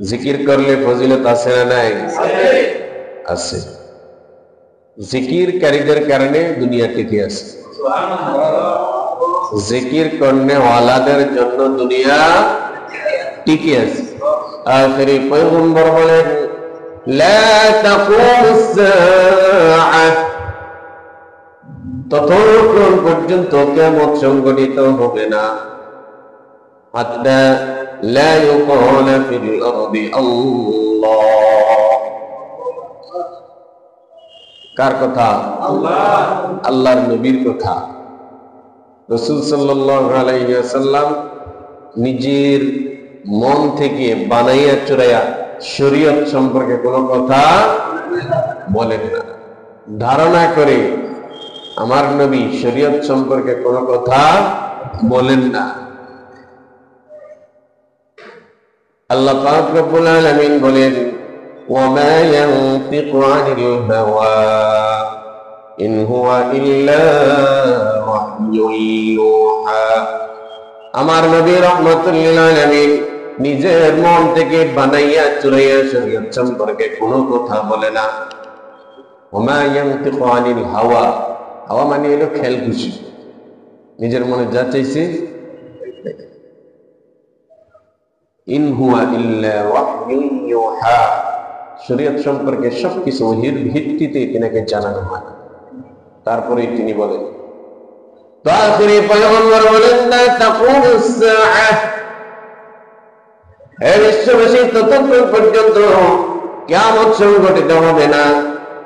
জিকির করলে ফজিলত আছে না নাই? আছে। জিকিরকারীদের কারণে দুনিয়া টিকে আছে। জিকির করনে ওয়ালাদের জন্য দুনিয়া টিকে আছে। আখিরি পয়গম্বর বলেন লা তাকুমুস সাআহ, ততক্ষণ পর্যন্ত কিয়ামত সংঘটিত হবে না হাত্তা লা ইউকালা ফিল আরদি আল্লাহ। কার কথা? আল্লাহর নবীর কথা। রাসূল সাল্লাল্লাহু আলাইহি ওয়াসাল্লাম নিজের মন থেকে বানাইয়া চুরাইয়া শরীয়ত সম্পর্কে কোনো কথা বলেন না। ধারণা করে আমার নবী শরীয়ত সম্পর্কে কোনো কথা বলেন না। আল্লাহ পাক রব্বুল আলামিন বলেন ওয়ামা ইয়ানতিকু আনিল হাওয়া ইন হুয়া ইল্লা ওয়াহয়ুন ইউহা। আমার নবী রাহমাতুল লিল আলামিন নিজের মন থেকে বানাইয়া চুরাইয়া শরীয়ত সম্পর্কে কোনো কথা বলে না। ওয়ামা ইয়ানতিকু আনিল হাওয়া, হাওয়া মানে হলো খেল খুশি, নিজের মনে যা চাইছে। ইন হুয়া ইল্লা ওয়াহয়ুন ইউহা, শরীয়ত সম্পর্কে সবকিছু ওহীর ভিত্তিতে তিনাকে জানানো হয়, তারপরেই তিনি বলেন। তো আখিরি পয়গম্বর বলেন লা তাকুমুস সাআহ, হে বিশ্ববাসী ততক্ষণ পর্যন্ত কিয়ামত সংঘটিত হবে না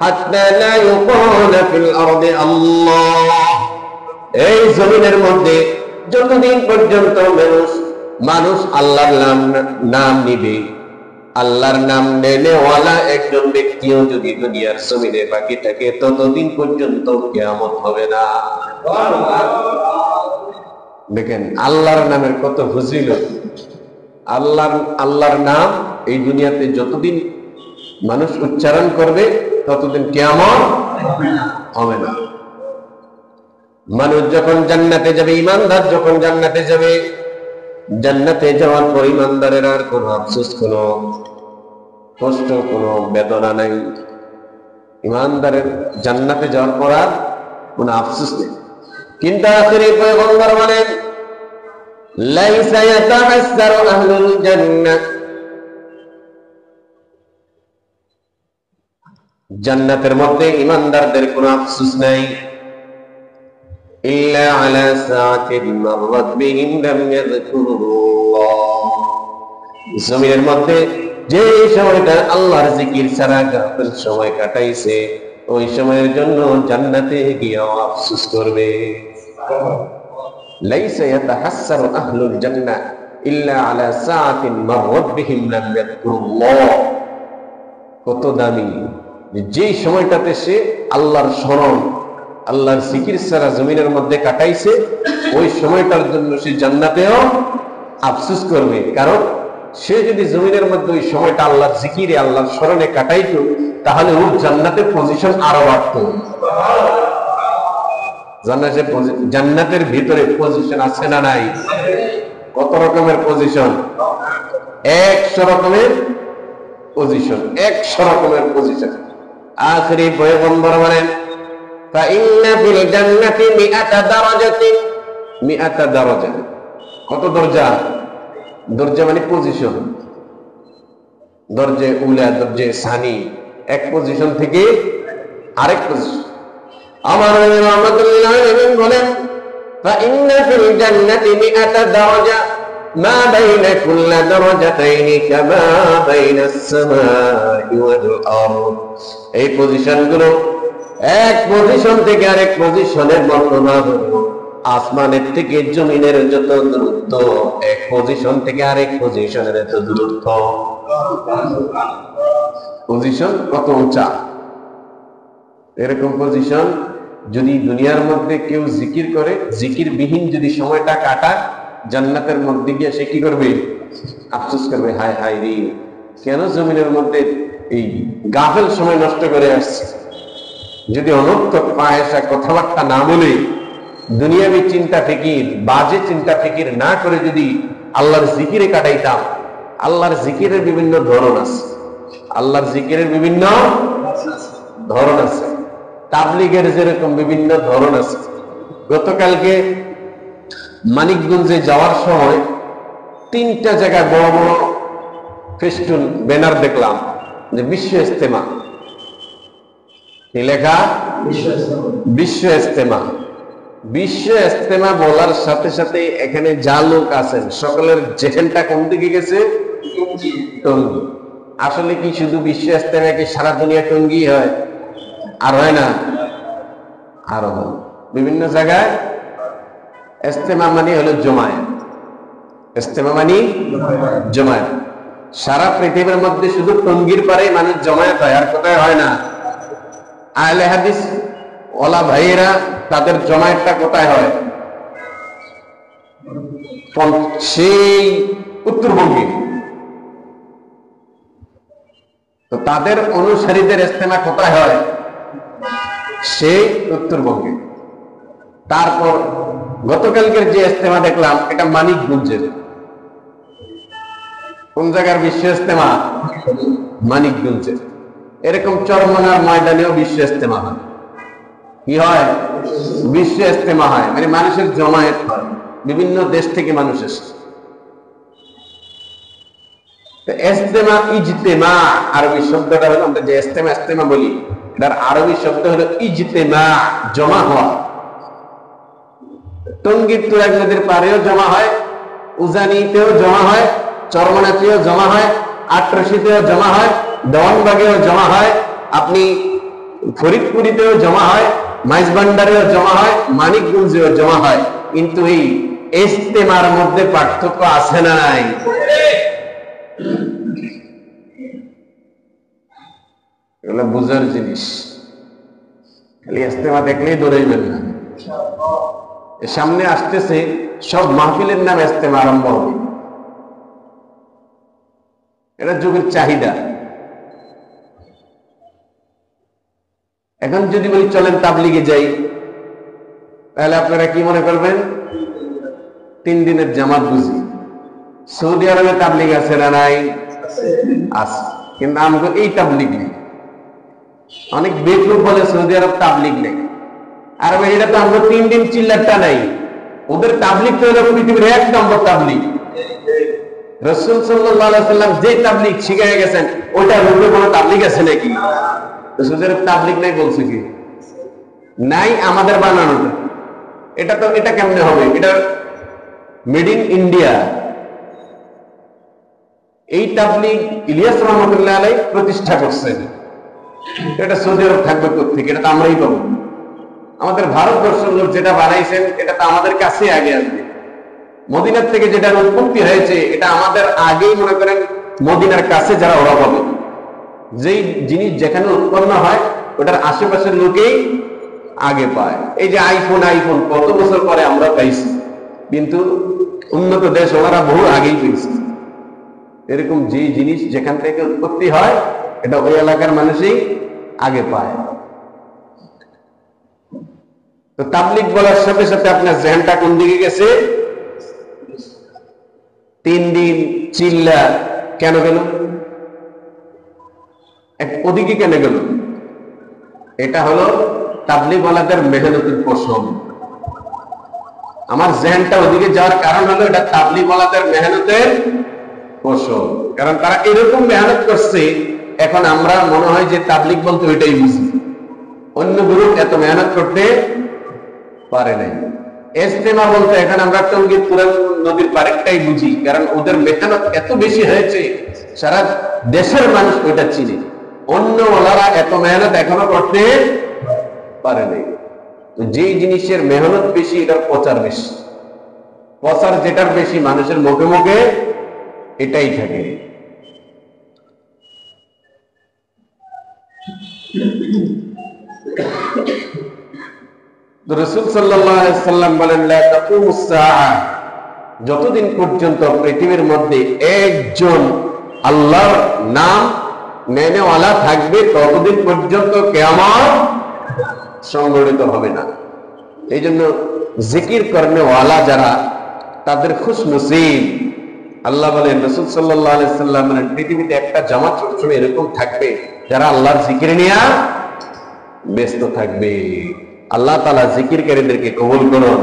হাত্তা লা ইউকালা ফিল আরদি আল্লাহ, এই জমিনের মধ্যে যতদিন পর্যন্ত মানুষ আল্লাহর নাম নিবে, আল্লাহর নাম নেনেওয়ালা একজন ব্যক্তিও যদি দুনিয়ার জমিনে বাকি থাকে ততদিন পর্যন্ত কিয়ামত হবে না। দেখেন আল্লাহর নামের কত ফজিলত। আল্লাহর নাম এই দুনিয়াতে যতদিন মানুষ উচ্চারণ করবে ততদিন কিয়ামত হবে না। মানুষ যখন জান্নাতে যাবে, ঈমানদার যখন জান্নাতে যাবে, জান্নাতে যাওয়ার পর ঈমানদারের আর কোনো আফসোস, কোনো কষ্ট, কোনো বেদনা নাই। ঈমানদারের জান্নাতে যাওয়ার পর আর কোনো আফসোস নেই। কিন্তু আখিরি পয়গম্বর বলেন লাইসা ইয়াতাহাসসারু আহলুল জান্নাহ, জান্নাতের মধ্যে ঈমানদারদের কোনো আফসোস নাই। ইল্লা আলা সাআতিন মাররাত বিহিম লাম ইয়াযকুরুল্লাহ, জমিনের মধ্যে যে সময়টা আল্লাহর জিকির ছাড়া গাফিল সময় কাটাইছে ওই সময়ের জন্য জান্নাতে গিয়ে আফসোস করবে। লাইসা ইয়াতাহাসসারু আহলুল জান্নাহ ইল্লা আলা সাআতিন মাররাত বিহিম লাম ইয়াযকুরুল্লাহ। কত দামি যে সময়টাতে সে আল্লাহর স্মরণ, আল্লাহর জিকির ছাড়া জমিনের মধ্যে কাটাইছে ওই সময়টার জন্য সে জান্নাতেও আফসোস করবে। কারণ সে যদি জমিনের মধ্যে ওই সময়টা আল্লাহর জিকিরে, আল্লাহর স্মরণে কাটাইতো তাহলে ওর জান্নাতের পজিশন আরো বাড়ত। জান্নাতের ভিতরে পজিশন আছে না নাই? কত রকমের পজিশন? 100 রকমের পজিশন, 100 রকমের পজিশন। আখিরি পয়গম্বর বলেন ফাইন্না ফিল জান্নাতি মিআতা দারাজাতিন, 100 দরজা। কত দরজা? দরজা মানে পজিশন, দরজে উলা, দরজে সানি, এক পজিশন থেকে আরেক পজিশন। আমার নবী রাহমাতুল্লাহ আলাইহি বলেন ফাইন্না ফিল জান্নাতি মিআতা দারাজা মা বাইনা কুল্লি দারাজাতাইনি কামা বাইনাস সামাই ওয়াল আরদ। এই পজিশনগুলো এক পজিশন থেকে আরেক পজিশনের মতো না হলো আসমানের থেকে জমিনের যত দূরত্ব, এক পজিশন থেকে আরেক পজিশনের এত দূরত্ব। পজিশন কত উঁচা! এরকম পজিশন যদি দুনিয়ার মধ্যে কেউ জিকির করে, জিকির বিহীন যদি সময়টা কাটায়, জান্নাতের মধ্যে গিয়ে সে কি করবে? আফসোস করবে, হায় হায় রে, কেন জমিনের মধ্যে এই গাফেল সময় নষ্ট করে আসছে। যদি অনর্থক ফাহেসা কথাবার্তা না বলে, দুনিয়াবী চিন্তা ফিকির, বাজে চিন্তা ফিকির না করে যদি আল্লাহর জিকিরে কাটাইতাম আল্লাহর জিকিরের বিভিন্ন ধরন আছে, আল্লাহর জিকিরের বিভিন্ন ধরন আছে, তাবলীগের যেরকম বিভিন্ন ধরন আছে। গতকালকে মানিকগঞ্জে যাওয়ার সময় 3টা জায়গায় বড় বড় ফেস্টুন ব্যানার দেখলাম যে বিশ্ব ইজতেমা, কি লেখা? বিশ্ব ইজতেমা। বিশ্ব ইজতেমা বলার সাথে সাথে এখানে যা লোক আছেন সকলের জেহেনটা কোন দিকে গেছে? টঙ্গী। আসলে কি শুধু বিশ্ব ইজতেমা কি সারা দুনিয়া টঙ্গী হয়? আর হয় না? আরো হয় বিভিন্ন জায়গায়। ইজতেমা মানে হলো জমায়েত, ইজতেমা মানে জমায়েত। সারা পৃথিবীর মধ্যে শুধু টঙ্গীর পারে মানুষ জমায়েত হয়, আর কোথায় হয় না। আহলে হাদিস ওয়ালা ভাইয়েরা তাদের জমায়েতটা কোথায় হয়? সেই উত্তরবঙ্গে। তো তাদের অনুসারীদের ইজতেমা কোথায় হয়? সেই উত্তরবঙ্গে। তারপর গতকালকের যে ইজতেমা দেখলাম এটা মানিকগঞ্জের। কোন জায়গার বিশ্ব ইজতেমা? মানিকগঞ্জের। এরকম চরমনার ময়দানেও বিশ্ব ইজতেমা হয়। কি হয়? বিশ্ব ইজতেমা হয়, মানে মানুষের জমায়েত হয়, বিভিন্ন দেশ থেকে মানুষ এসে। ইজতেমা, ইজতেমা আরবি শব্দটা হলো, আমরা যে ইজতেমা ইজতেমা বলি এটার আরবি শব্দ হলো ইজতেমা, জমা হওয়া। টঙ্গীর তুরাগ নদীর পাড়েও জমা হয়, উজানিতেও জমা হয়, চরমনাতেও জমা হয়, আটরশিতেও জমা হয়, দেওয়ানবাগেও জমা হয়, আপনি ফরিদপুরিতেও জমা হয়, মাইজভান্ডারেও জমা হয়, মানিকগঞ্জেও জমা হয়। কিন্তু এই ইজতেমার মধ্যে পার্থক্য আছে না নাই? এগুলো বুঝার জিনিস। খালি ইজতেমা দেখলেই দৌড়াইবেন না। সামনে আসতেছে সব মাহফিলের নাম ইজতেমা আরম্ভ হবে। এটা যুগের চাহিদা। এখন যদি বলি চলেন তাবলীগে যাই, তাহলে আপনারা কি মনে করবেন? 3 দিনের জামাত বুঝি। সৌদি আরবে তাবলীগ আছে না নাই? আছে, কিন্তু আমাকে এই তাবলীগ নেই। অনেক বেকুব বলে সৌদি আরব তাবলীগ নেই। আর এটা তো আমরা 3 দিন চিল্লাটা নাই। ওদের তাবলীগ তো হলো পৃথিবীর 1 নম্বর তাবলীগ। রাসূল সাল্লাল্লাহু আলাইহি সাল্লাম যে তাবলীগ শিখিয়ে গেছেন ওটা রূপে কোনো তাবলীগ আছে নাকি? সৌদি আরব তাবলীগ নাই বলছে কি? নাই, আমাদের বানানোটা। এটা তো, এটা কেমনে হবে? এটা মেড ইন ইন্ডিয়া। এই তাবলীগ ইলিয়াস রহমাতুল্লাহ আলাইহি প্রতিষ্ঠা করছেন। এটা সৌদি আরব থাকবে কোত্থেকে? এটা তো আমরাই পাবো। আমাদের ভারতবর্ষের লোক যেটা বানাইছেন এটা তো আমাদের কাছে আগে আসবে। মদিনার থেকে যেটা উৎপত্তি হয়েছে এটা আমাদের আগেই মনে করেন মদিনার কাছে যারা ওরা পাবে। যেই জিনিস যেখানে উৎপন্ন হয় ওটার আশেপাশের লোকেই আগে পায়। এই যে আইফোন, আইফোন কত বছর পরে আমরা পাইছি, কিন্তু উন্নত দেশ ওনারা বহু আগেই পেয়েছে। এরকম যে জিনিস যেখান থেকে উৎপত্তি হয় এটা ওই এলাকার মানুষই আগে পায়। তো তাবলীগ বলার সাথে সাথে আপনার জেহেনটা কোন দিকে গেছে? 3 দিন চিল্লা কেন গেল? ওদিকে কেন গেল? এটা হলো তাবলীগ ওয়ালাদের মেহনতের ফসল। আমার জেহেনটা ওদিকে যাওয়ার কারণ হলো এটা তাবলীগ ওয়ালাদের মেহনতের ফসল। কারণ তারা এরকম মেহনত করছে, এখন আমরা মনে হয় যে তাবলীগ বলতে ওইটাই বুঝি। অন্য গ্রুপ এত মেহনত করতে পারে নাই। ইজতেমা বলতে এখন আমরা টঙ্গীর তুরাগ নদীর পারেকটাই বুঝি, কারণ ওদের মেহনত এত বেশি হয়েছে সারা দেশের মানুষ ওইটা চিনে। অন্য ওলারা এত মেহনত এখনো করতে পারে নাই। যেই জিনিসের মেহনত বেশি এটার প্রচার বেশি, প্রচার যেটার বেশি মানুষের মুখে মুখে এটাই থাকে। রাসূল সাল্লাল্লাহু আলাইহি সাল্লাম বলেন, লা তাকুমুস সাআ, যতদিন পর্যন্ত পৃথিবীর মধ্যে একজন আল্লাহর নাম নেনেওয়ালা থাকবে ততদিন পর্যন্ত কিয়ামত সংঘটিত হবে না। এই জন্য জিকির করনেওয়ালা যারা, তাদের খুশনসিব। আল্লাহ বলেন, রাসূল সাল্লাল্লাহু আলাইহি সাল্লাম বলেন, পৃথিবীতে একটা জামাত সবসময় এরকম থাকবে যারা আল্লাহর জিকির নিয়ে ব্যস্ত থাকবে। আল্লাহ তাআলা জিকিরকারীদেরকে কবুল করুন।